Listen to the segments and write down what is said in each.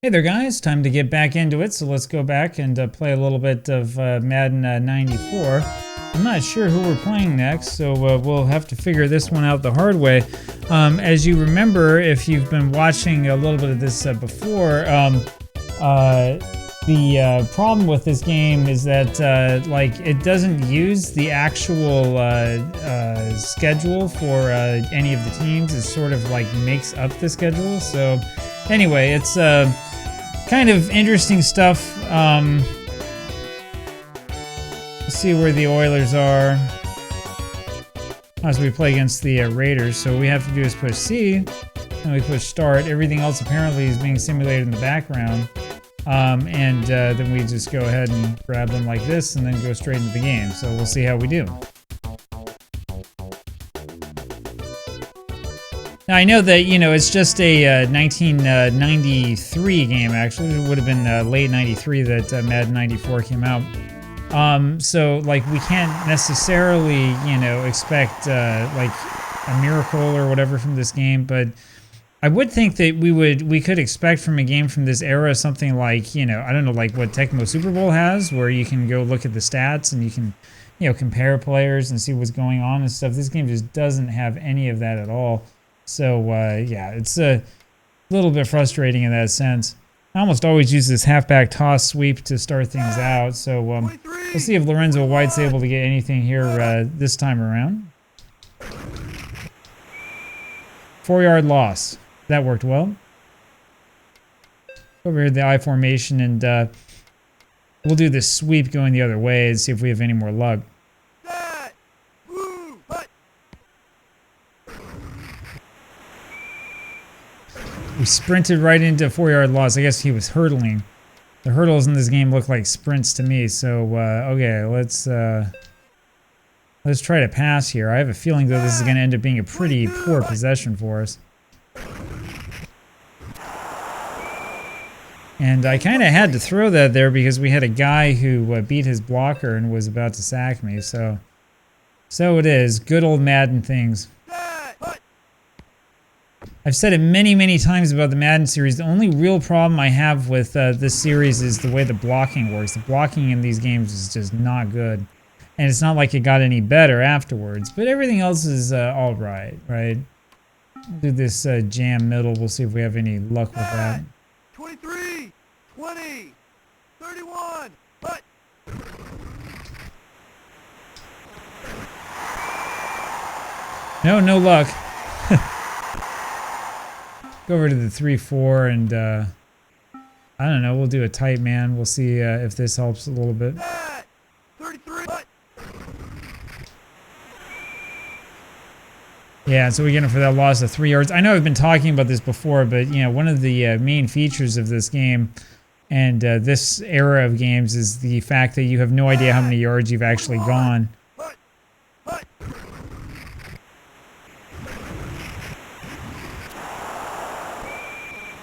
Hey there guys, time to get back into it, so let's go back and play a little bit of Madden 94. I'm not sure who we're playing next, so we'll have to figure this one out the hard way. As you remember, if you've been watching a little bit of this before, the problem with this game is that like it doesn't use the actual schedule for any of the teams. It sort of like makes up the schedule. So anyway, it's kind of interesting stuff. Let's see where the Oilers are as we play against the Raiders. So what we have to do is push C, and we push start. Everything else apparently is being simulated in the background. Then we just go ahead and grab them like this and then go straight into the game. So we'll see how we do. Now I know that, you know, it's just a 1993 game actually. It would have been late 93 that Madden 94 came out. So like we can't necessarily, you know, expect like a miracle or whatever from this game, but I would think that we could expect from a game from this era something like, you know, I don't know, like what Tecmo Super Bowl has, where you can go look at the stats and you can, you know, compare players and see what's going on and stuff. This game just doesn't have any of that at all. So yeah, it's a little bit frustrating in that sense. I almost always use this halfback toss sweep to start things out. So we'll see if Lorenzo White's able to get anything here this time around. 4-yard loss. That worked well. Over here, the I formation, and we'll do this sweep going the other way and see if we have any more luck. We sprinted right into a 4-yard loss. I guess he was hurdling. The hurdles in this game look like sprints to me. So okay, let's try to pass here. I have a feeling though this is going to end up being a pretty poor possession for us. And I kind of had to throw that there because we had a guy who beat his blocker and was about to sack me. So it is. Good old Madden things. I've said it many, many times about the Madden series. The only real problem I have with this series is the way the blocking works. The blocking in these games is just not good. And it's not like it got any better afterwards. But everything else is all right, right? Do this jam middle. We'll see if we have any luck with that. 23, 20, 31, but no luck. Go over to the 3-4 and I don't know, we'll do a tight man. We'll see if this helps a little bit. 33, yeah, so we get him for that loss of 3 yards. I know I've been talking about this before, but you know, one of the main features of this game and this era of games is the fact that you have no idea how many yards you've actually gone.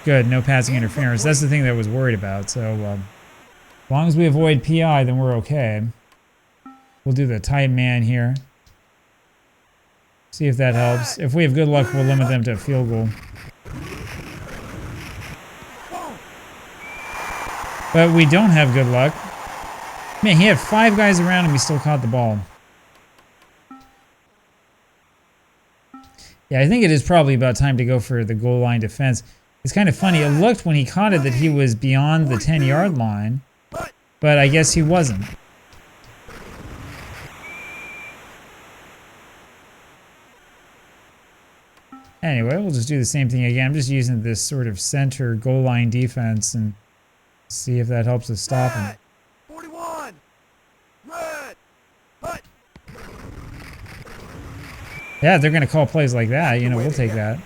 Good, no passing interference. That's the thing that I was worried about. So as long as we avoid PI, then we're okay. We'll do the tight man here. See if that helps. If we have good luck, we'll limit them to a field goal. But we don't have good luck. Man, he had 5 guys around him, he still caught the ball. Yeah, I think it is probably about time to go for the goal line defense. It's kind of funny. It looked when he caught it that he was beyond the 10-yard line, but I guess he wasn't. Anyway, we'll just do the same thing again. I'm just using this sort of center goal line defense and see if that helps us stop him. 41, red, but Yeah, they're going to call plays like that. You know, we'll take that.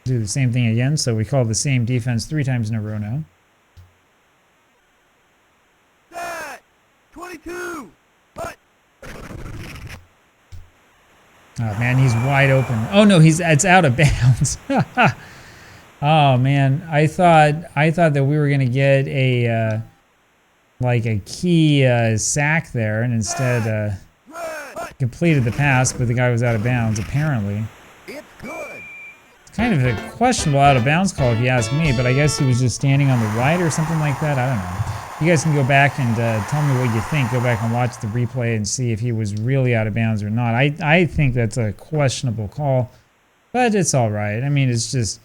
Do the same thing again, so we call the same defense 3 times in a row now. 22, but Oh man, he's wide open. Oh no, it's out of bounds. Oh man, I thought that we were gonna get a like a key sack there, and instead completed the pass, but the guy was out of bounds apparently. it's good. kind of a questionable out of bounds call if you ask me, but I guess he was just standing on the right or something like that. I don't know. You guys can go back and tell me what you think. Go back and watch the replay and see if he was really out of bounds or not. I think that's a questionable call, but it's all right. I mean, it's just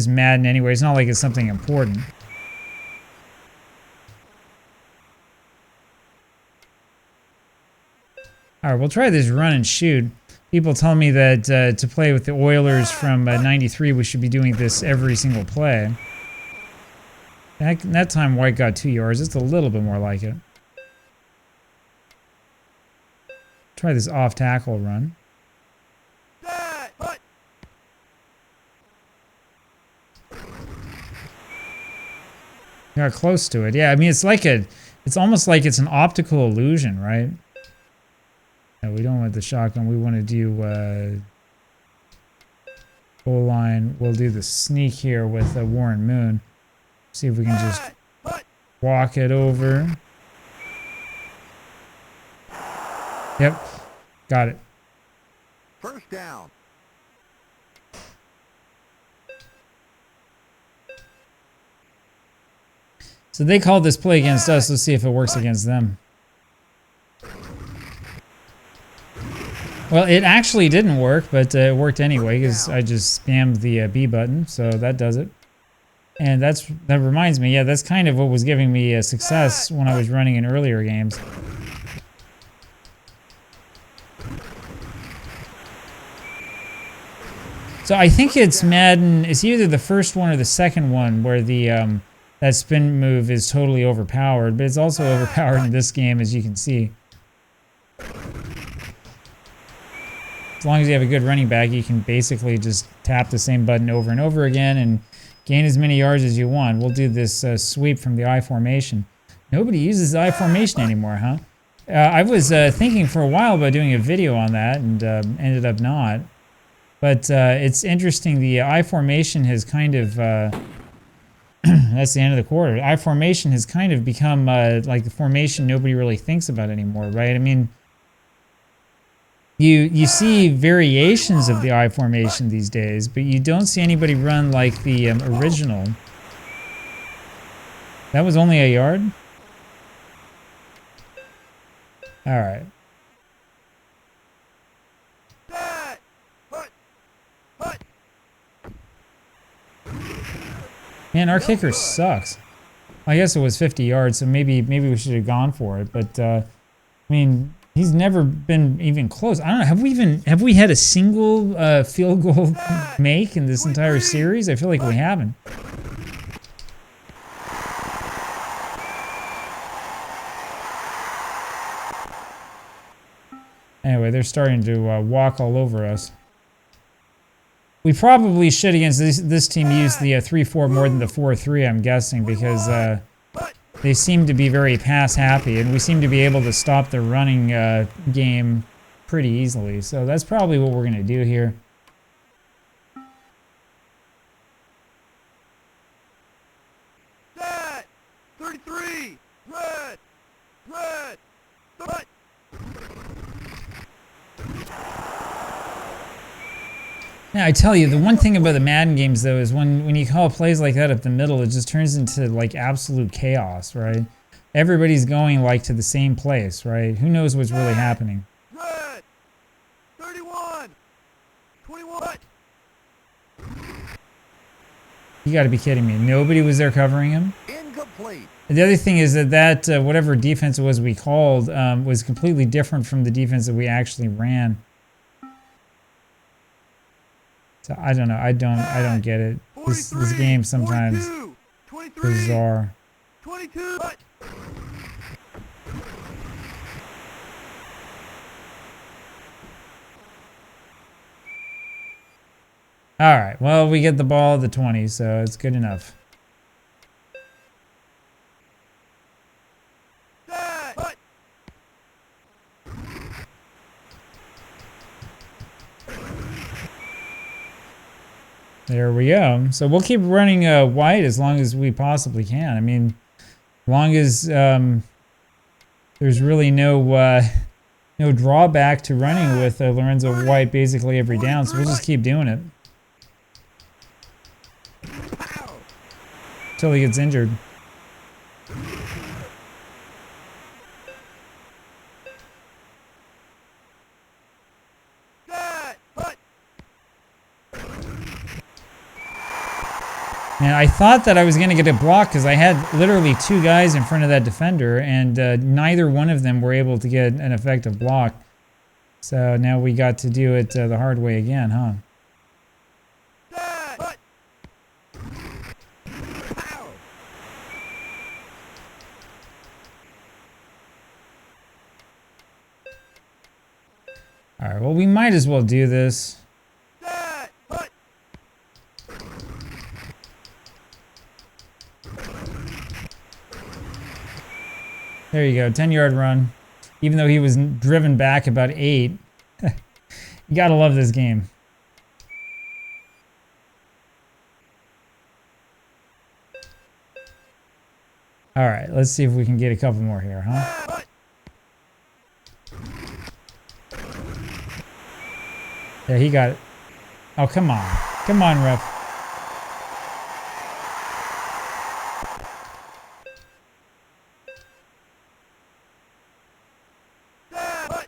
Madden anyway. It's not like it's something important. All right, we'll try this run and shoot. People tell me that to play with the Oilers from '93, we should be doing this every single play. That time White got 2 yards. It's a little bit more like it. Try this off tackle run. Got close to it. Yeah, I mean it's almost like it's an optical illusion, right? No, we don't want the shotgun. We want to do goal line. We'll do the sneak here with Warren Moon. See if we can just walk it over. Yep, got it. First down. So they called this play against us. Let's see if it works against them. Well, it actually didn't work, but it worked anyway because I just spammed the B button, so that does it. And that reminds me, yeah, that's kind of what was giving me success when I was running in earlier games. So I think it's Madden, it's either the first one or the second one where the that spin move is totally overpowered, but it's also overpowered in this game, as you can see. As long as you have a good running back, you can basically just tap the same button over and over again and gain as many yards as you want. We'll do this sweep from the I formation. Nobody uses the I formation anymore, huh? I was thinking for a while about doing a video on that and ended up not. But it's interesting. The I formation has kind of... that's the end of the quarter. I formation has kind of become like the formation nobody really thinks about anymore, right? I mean... You see variations of the I formation these days, but you don't see anybody run like the original. That was only a yard? All right. Man, our kicker sucks. I guess it was 50 yards, so maybe we should have gone for it, but I mean... He's never been even close. I don't know. Have we had a single field goal make in this entire series? I feel like we haven't. Anyway, they're starting to walk all over us. We probably should against this team use the 3-4 more than the 4-3, I'm guessing, because they seem to be very pass happy, and we seem to be able to stop the running game pretty easily. So that's probably what we're going to do here. Set! 33! Red! Red! But Now, I tell you, the one thing about the Madden games, though, is when you call plays like that up the middle, it just turns into, like, absolute chaos, right? Everybody's going, like, to the same place, right? Who knows what's really happening? Red! 31! 21! You gotta be kidding me. Nobody was there covering him? Incomplete. The other thing is that whatever defense it was we called was completely different from the defense that we actually ran. So I don't know. I don't get it. This game sometimes 42, bizarre. 22. All right. Well, we get the ball at the 20, so it's good enough. There we go. So we'll keep running white as long as we possibly can. I mean, as long as there's really no drawback to running with Lorenzo White basically every down, so we'll just keep doing it. until he gets injured. Set. Hut. And I thought that I was going to get a block because I had literally 2 guys in front of that defender, and neither one of them were able to get an effective block. So now we got to do it the hard way again, huh? Set. Hut. Pow. Alright, well, we might as well do this. Set. Hut. There you go, 10-yard run. Even though he was driven back about 8. You gotta love this game. Alright, let's see if we can get a couple more here, huh? Hut. Yeah, he got it. Oh, come on. Come on, ref. Set. Hut.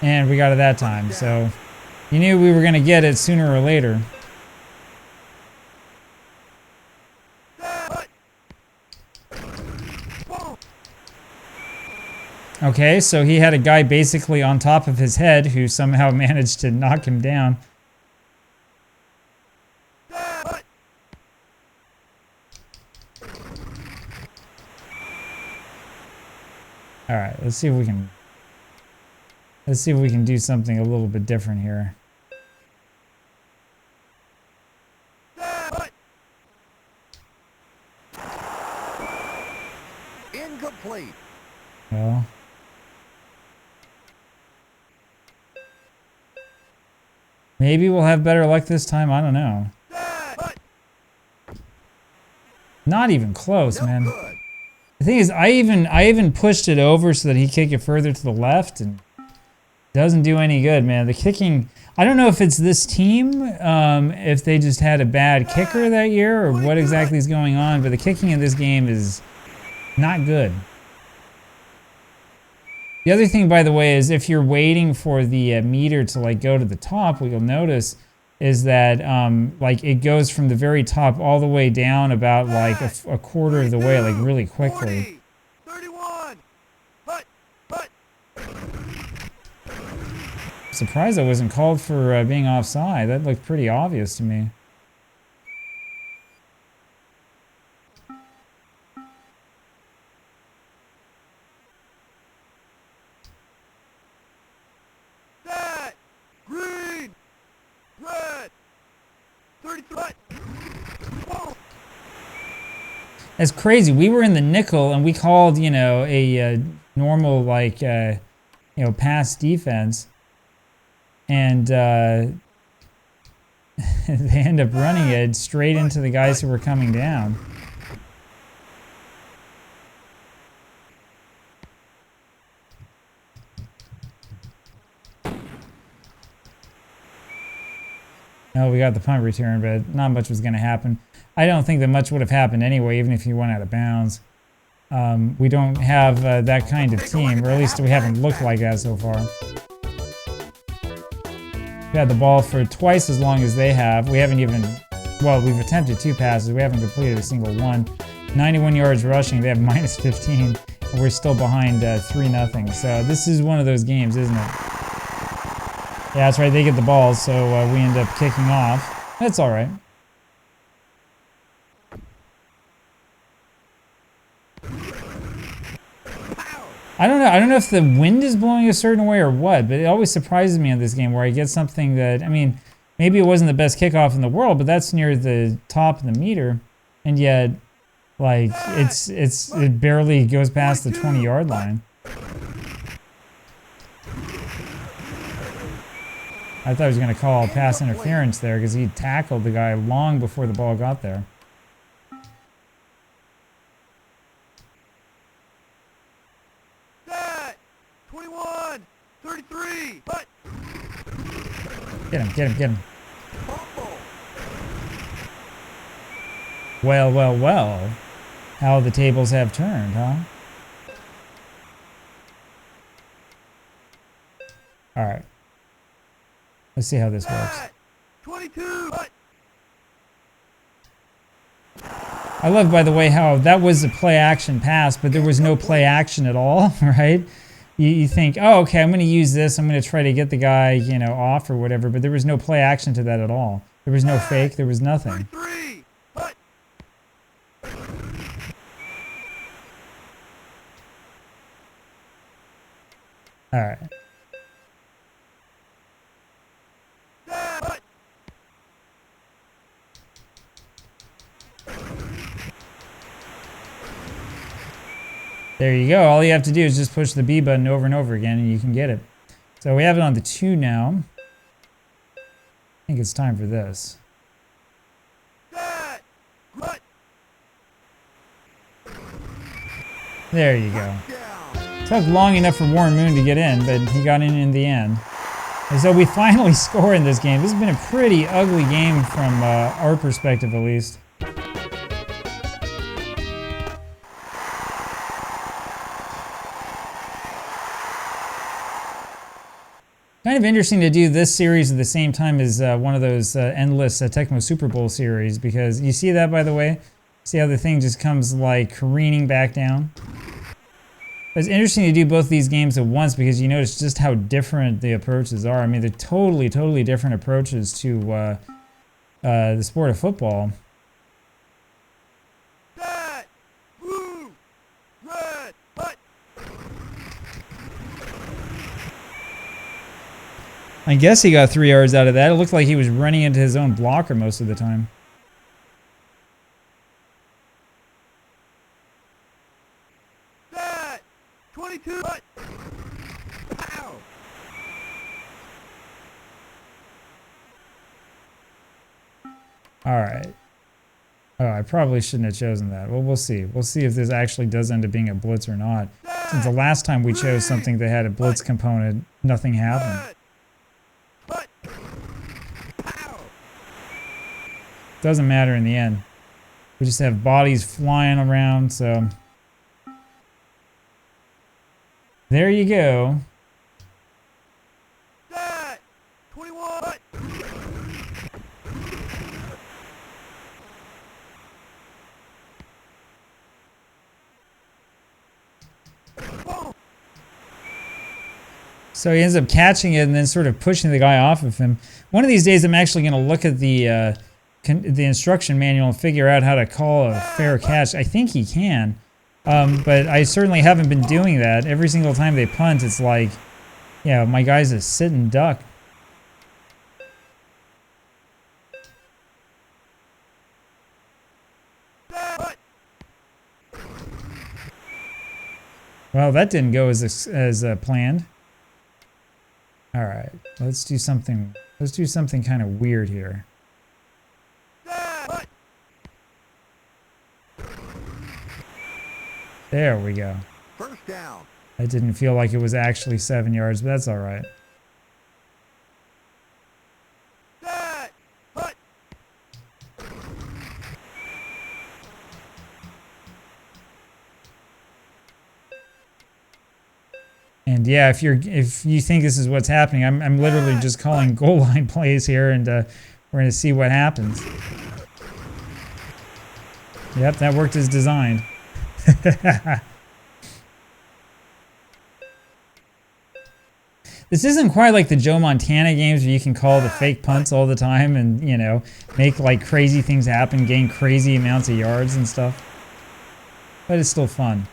And we got it that time, so you knew we were going to get it sooner or later. Set. Hut. Boom. Okay, so he had a guy basically on top of his head who somehow managed to knock him down. Set. Hut. Alright, let's see if we can... Let's see if we can do something a little bit different here. Set. Hut. Incomplete. Well... Maybe we'll have better luck this time, I don't know. Set. Hut. Not even close, No man. good. The thing is, I even pushed it over so that he kick it further to the left, and doesn't do any good, man. The kicking, I don't know if it's this team, if they just had a bad kicker that year, or what exactly is going on, but the kicking in this game is not good. The other thing, by the way, is if you're waiting for the meter to like go to the top, what you'll notice is that like it goes from the very top all the way down about like a quarter of the way, like really quickly. 40, 31. Hut. Hut. Surprised I wasn't called for being offside. That looked pretty obvious to me. Set. Green. Red. 33. Hut. Boom. It's crazy. We were in the nickel and we called, you know, a normal like, you know, pass defense, and they end up running it straight into the guys who were coming down. Oh, we got the punt return, but not much was going to happen. I don't think that much would have happened anyway, even if you went out of bounds. We don't have that kind of team, or at least we haven't looked like that so far. We've had the ball for twice as long as they have. We haven't even, well, we've attempted 2 passes. We haven't completed a single one. 91 yards rushing. They have minus 15. And we're still behind 3-0. So this is one of those games, isn't it? Yeah, that's right. They get the ball, so we end up kicking off. That's all right. I don't know. I don't know if the wind is blowing a certain way or what, but it always surprises me in this game where I get something that, I mean, maybe it wasn't the best kickoff in the world, but that's near the top of the meter, and yet, like, it barely goes past the 20-yard line. I thought he was going to call pass interference there because he tackled the guy long before the ball got there. Set. 21. 33. Hut. Get him, get him, get him. Well, well, well. How the tables have turned, huh? Alright. Let's see how this works. 22. I love, by the way, how that was a play action pass, but there was no play action at all, right? You think, oh, okay, I'm going to use this. I'm going to try to get the guy, you know, off or whatever, but there was no play action to that at all. There was no fake. There was nothing. 33. All right. There you go. All you have to do is just push the B button over and over again and you can get it. So we have it on the 2 now. I think it's time for this. There you go. Took long enough for Warren Moon to get in, but he got in the end. And so we finally score in this game. This has been a pretty ugly game from our perspective, at least. Kind of interesting to do this series at the same time as one of those endless Tecmo Super Bowl series, because you see that, by the way? See how the thing just comes like careening back down? It's interesting to do both these games at once because you notice just how different the approaches are. I mean, they're totally, totally different approaches to the sport of football. I guess he got 3 yards out of that. It looked like he was running into his own blocker most of the time. Set. 22. Ow. All right. Oh, I probably shouldn't have chosen that. Well, we'll see. We'll see if this actually does end up being a blitz or not. Since the last time we chose something that had a blitz component, nothing happened. Doesn't matter in the end. We just have bodies flying around, so... There you go. 21. So he ends up catching it and then sort of pushing the guy off of him. One of these days I'm actually going to look at the instruction manual and figure out how to call a fair catch. I think he can, but I certainly haven't been doing that. Every single time they punt, it's like, yeah, my guy's a sitting duck. Well, that didn't go as planned. All right, let's do something. Let's do something kind of weird here. There we go. First down. That didn't feel like it was actually 7 yards, but that's all right. And yeah, if you think this is what's happening, I'm literally just calling goal line plays here, and we're gonna see what happens. Yep, that worked as designed. This isn't quite like the Joe Montana games where you can call the fake punts all the time and, you know, make like crazy things happen, gain crazy amounts of yards and stuff. But it's still fun.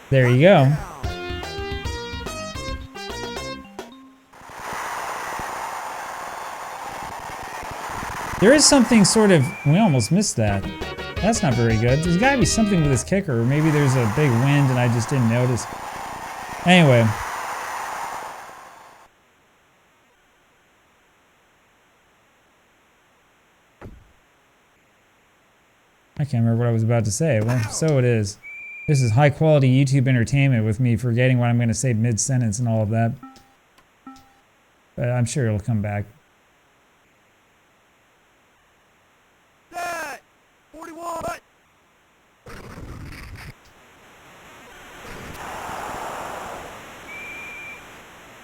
There you go. There is something sort of... We almost missed that. That's not very good. There's got to be something with this kicker. Or maybe there's a big wind and I just didn't notice. Anyway. I can't remember what I was about to say. Well, so it is. This is high quality YouTube entertainment with me forgetting what I'm going to say mid-sentence and all of that. But I'm sure it'll come back. Set. 41.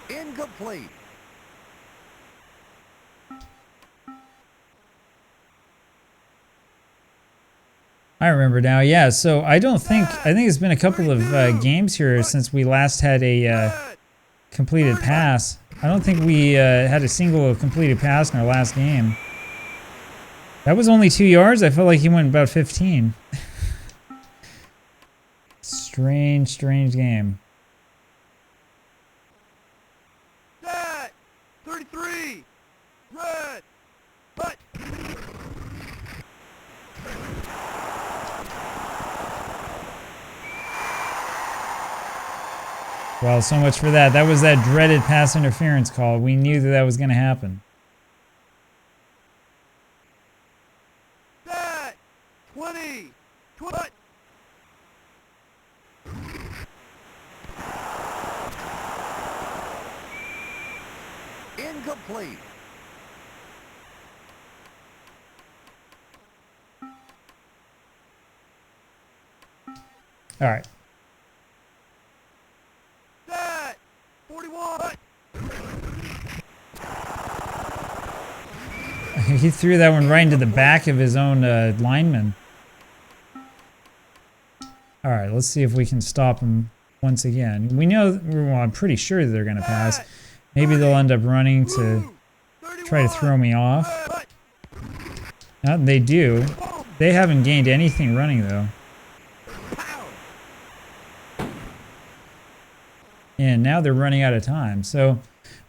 Incomplete. I remember now. Yeah, so I think it's been a couple of games here since we last had a completed pass. I don't think we had a single completed pass in our last game. That was only 2 yards. I felt like he went about 15. Strange game. Set. 33. Red. But. Well, so much for that. That was that dreaded pass interference call. We knew that was going to happen. Set. 20. 20. Incomplete. All right. Set. 41. He threw that one right into the back of his own lineman. All right, let's see if we can stop him once again. We know, well, I'm pretty sure that they're going to pass. Maybe they'll end up running to try to throw me off. They do. They haven't gained anything running, though. And now they're running out of time. So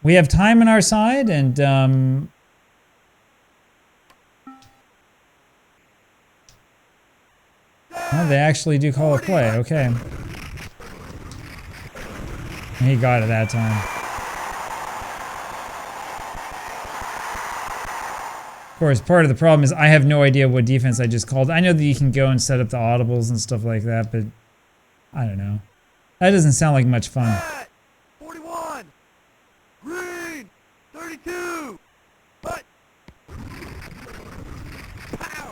we have time on our side, and well, they actually do call a play. Okay. He got it that time. Of course, part of the problem is I have no idea what defense I just called. I know that you can go and set up the audibles and stuff like that, but I don't know. That doesn't sound like much fun. 41. Green. 32. But. Pow.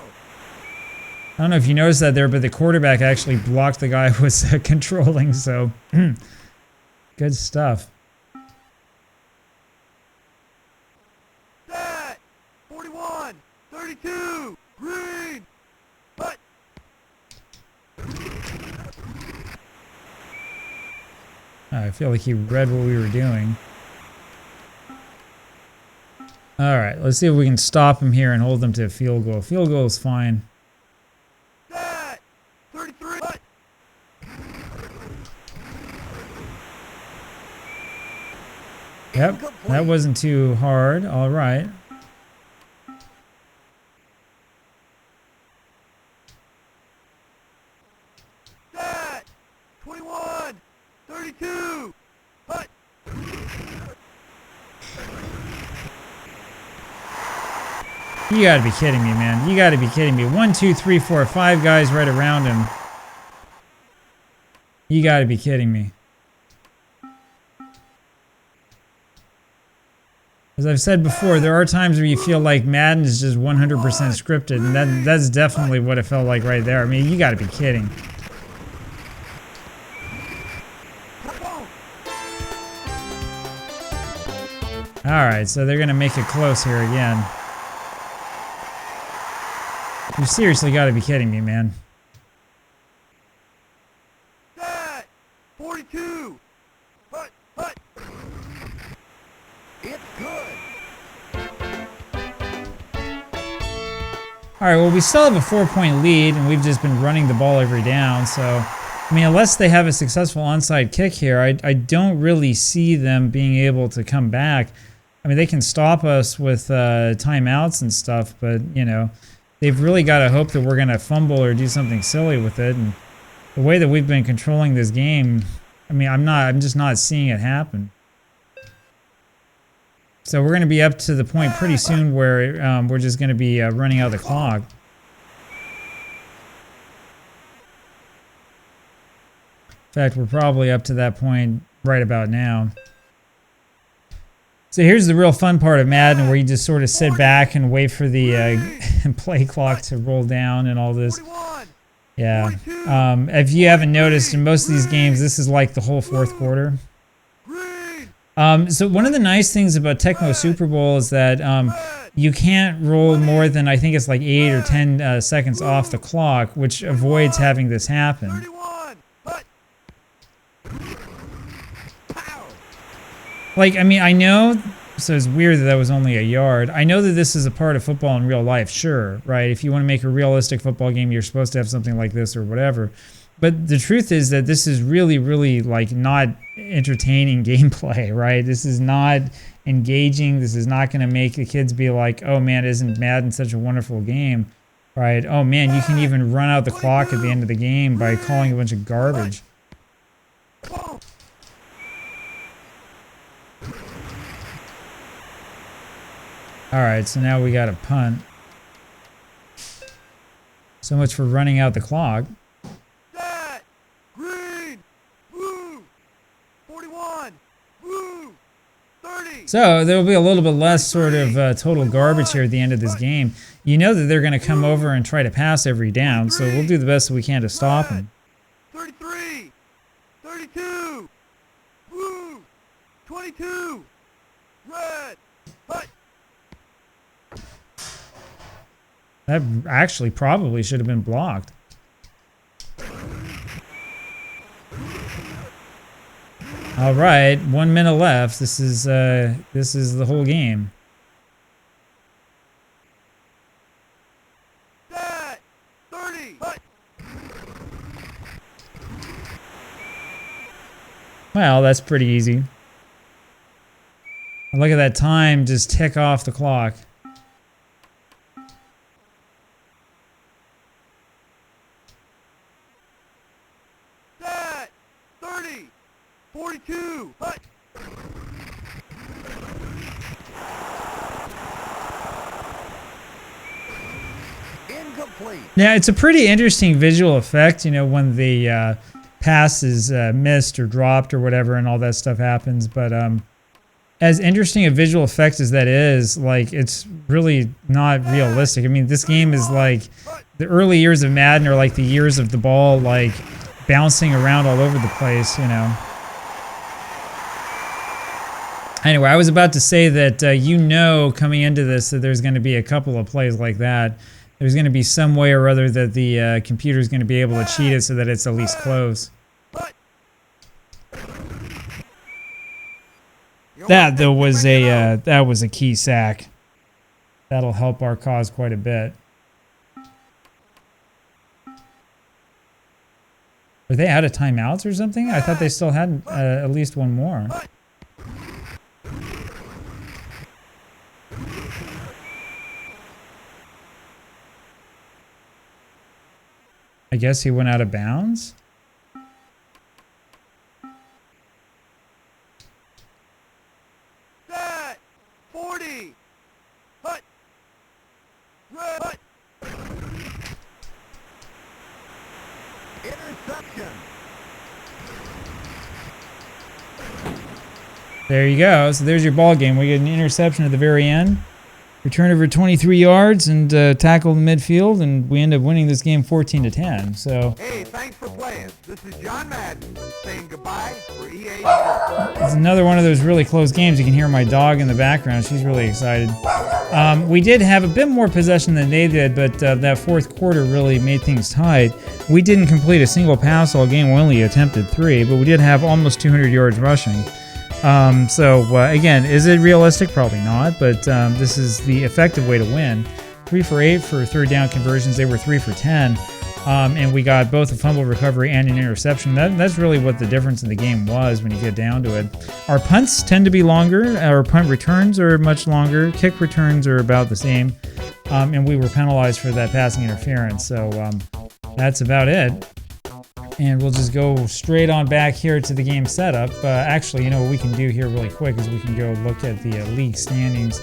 I don't know if you noticed that there, but the quarterback actually blocked the guy I was controlling, so good stuff. Set. 41. 32. Green. But. I feel like he read what we were doing. All right, let's see if we can stop him here and hold them to a field goal. Field goal is fine. Set. 33. But. Yep, that wasn't too hard. All right. Set. 21. 32. But. You gotta be kidding me, man. You gotta be kidding me. 1, 2, 3, 4, 5 guys right around him. You gotta be kidding me. As I've said before, there are times where you feel like Madden is just 100% scripted, and that's definitely what it felt like right there. I mean, you gotta be kidding. Alright, so they're gonna make it close here again. You seriously gotta be kidding me, man. Set. 42. But. It's good. Alright, well, we still have a 4-point lead, and we've just been running the ball every down, so... I mean, unless they have a successful onside kick here, I don't really see them being able to come back. I mean, they can stop us with timeouts and stuff, but, you know, they've really got to hope that we're going to fumble or do something silly with it. And the way that we've been controlling this game, I mean, I'm just not seeing it happen. So we're going to be up to the point pretty soon where we're just going to be running out of the clock. In fact, we're probably up to that point right about now. So here's the real fun part of Madden, where you just sort of sit back and wait for the play clock to roll down and all this. Yeah. If you haven't noticed, in most of these games, this is like the whole fourth quarter. So one of the nice things about Tecmo Super Bowl is that you can't roll more than, I think it's like 8 or 10 seconds off the clock, which avoids having this happen. Like, I mean, I know, so it's weird that that was only a yard. I know that this is a part of football in real life, sure, right? If you want to make a realistic football game, you're supposed to have something like this or whatever. But the truth is that this is really, really, like, not entertaining gameplay, right? This is not engaging. This is not going to make the kids be like, oh, man, isn't Madden such a wonderful game, right? Oh, man, you can even run out the clock at the end of the game by calling a bunch of garbage. All right, so now we got a punt. So much for running out the clock. Set, green, blue, 41, blue, 30. So there will be a little bit less sort of total garbage here at the end of this game. You know that they're going to come over and try to pass every down, so we'll do the best that we can to stop them. 33, 32, blue, 22, red, punt. That actually probably should have been blocked. All right, 1 minute left. This is the whole game. Set, 30, punt. Well, that's pretty easy. And look at that time just tick off the clock. Set, 30, 42, punt. Incomplete. Yeah, it's a pretty interesting visual effect, you know, when the pass is missed or dropped or whatever and all that stuff happens. But as interesting a visual effect as that is, like, it's really not realistic. I mean, this game is like, the early years of Madden are like the years of the ball, like, bouncing around all over the place, you know. Anyway, I was about to say that you know coming into this that there's going to be a couple of plays like that. There's going to be some way or other that the computer is going to be able to cheat it so that it's at least close. That though was a key sack. That'll help our cause quite a bit. Are they out of timeouts or something? I thought they still had at least one more. I guess he went out of bounds? Set, 40, punt. Red, punt. Interception. There you go. So there's your ball game. We get an interception at the very end. Return over 23 yards and tackle the midfield, and we end up winning this game 14-10. So Hey, thanks for playing. This is John Madden saying goodbye for EA. it's another one of those really close games. You can hear my dog in the background. She's really excited. We did have a bit more possession than they did, but that fourth quarter really made things tight. We didn't complete a single pass all game. We only attempted 3, but we did have almost 200 yards rushing. Again, is it realistic? Probably not, but this is the effective way to win. 3 for 8 for third down conversions. They were 3 for 10. And we got both a fumble recovery and an interception. That's really what the difference in the game was when you get down to it. Our punts tend to be longer. Our punt returns are much longer. Kick returns are about the same. And we were penalized for that passing interference. So that's about it. And we'll just go straight on back here to the game setup. Actually, you know what we can do here really quick is we can go look at the league standings.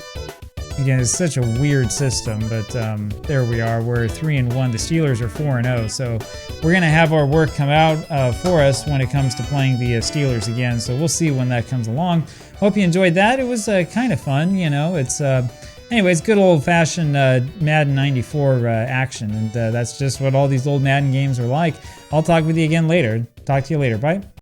Again, it's such a weird system, but there we are. We're 3-1. The Steelers are 4-0. So we're gonna have our work come out for us when it comes to playing the Steelers again. So we'll see when that comes along. Hope you enjoyed that. It was kind of fun, you know. It's anyways, good old-fashioned Madden 94 action, and that's just what all these old Madden games are like. I'll talk with you again later. Talk to you later. Bye.